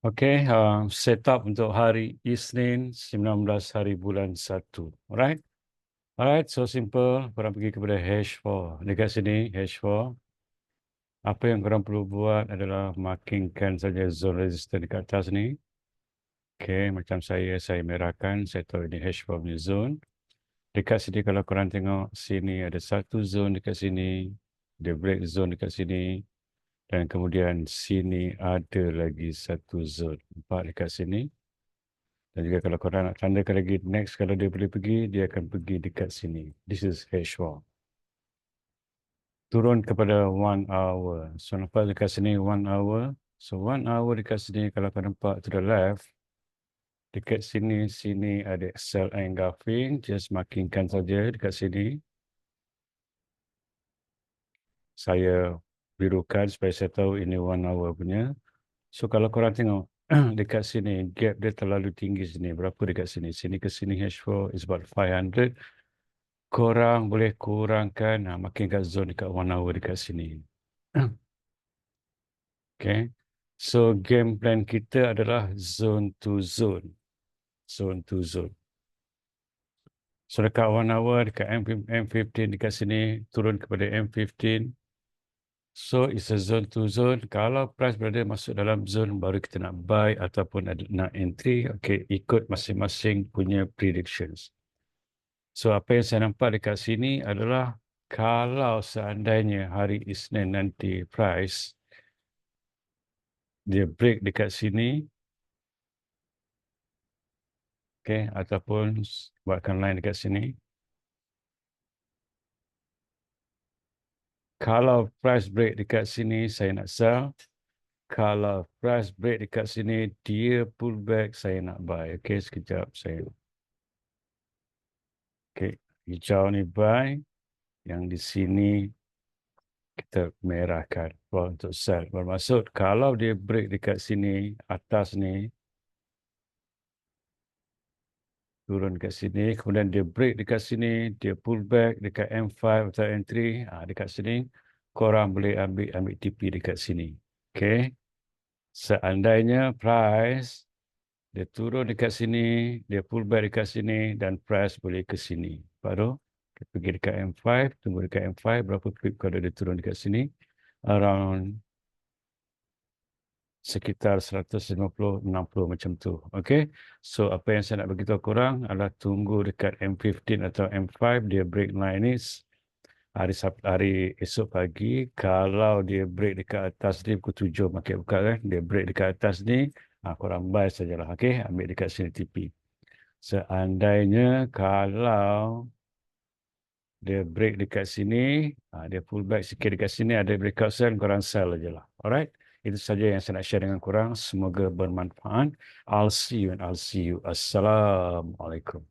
Okay, setup untuk hari Isnin 19 hari bulan 1. Alright? Alright, so simple. Korang pergi kepada H4. Dekat sini, H4. Apa yang korang perlu buat adalah markingkan saja zone resistance dekat atas ni. Okay, macam saya merahkan. Saya tahu ini H4 punya zone. Dekat sini kalau korang tengok, sini ada satu zone dekat sini. Dia break zone dekat sini. Dan kemudian sini ada lagi satu zone. Nampak dekat sini. Dan juga kalau korang nak tandakan lagi next, kalau dia boleh pergi, dia akan pergi dekat sini. This is H4. Turun kepada 1 hour. So nampak dekat sini 1 hour. So 1 hour dekat sini, kalau korang nampak to the left, dekat sini, sini ada sell engulfing. Just markingkan saja dekat sini. Saya birukan supaya saya tahu ini 1 hour punya. So kalau korang tengok dekat sini, gap dia terlalu tinggi sini. Berapa dekat sini? Sini ke sini H4 is about 500. Korang boleh kurangkan, makinkan zone dekat 1 hour dekat sini. Okay. So game plan kita adalah zone to zone. Zone to zone. So dekat 1 hour, dekat M15 dekat sini, turun kepada M15. So it's a zone to zone. Kalau price berada masuk dalam zone, baru kita nak buy ataupun nak entry. Okay, ikut masing-masing punya predictions. So apa yang saya nampak dekat sini adalah kalau seandainya hari Isnin nanti price dia break dekat sini, okay, ataupun buatkan line dekat sini. Kalau price break dekat sini, saya nak sell. Kalau price break dekat sini, dia pull back, saya nak buy. Okay, sekejap saya. Okay, hijau ni buy. Yang di sini kita merahkan untuk sell. Bermaksud kalau dia break dekat sini, atas ni, turun ke sini, kemudian dia break dekat sini, dia pull back dekat M5 atau M3, dekat sini, korang boleh ambil TP dekat sini. Okay. Seandainya price, dia turun dekat sini, dia pull back dekat sini, dan price boleh ke sini. Baru, kita pergi dekat M5, tunggu dekat M5, berapa pip kalau dia turun dekat sini? Around sekitar 150-60 macam tu. Okay. So apa yang saya nak beritahu korang adalah tunggu dekat M15 atau M5 dia break line ni hari esok pagi. Kalau dia break dekat atas ni pukul 7 market buka kan. Dia break dekat atas ni, korang buy sajalah. Okay. Ambil dekat sini TP. Seandainya kalau dia break dekat sini, dia pull back sikit dekat sini, ada breakout sell, korang sell ajalah. Alright. Itu saja yang saya nak share dengan korang. Semoga bermanfaat. I'll see you and I'll see you. Assalamualaikum.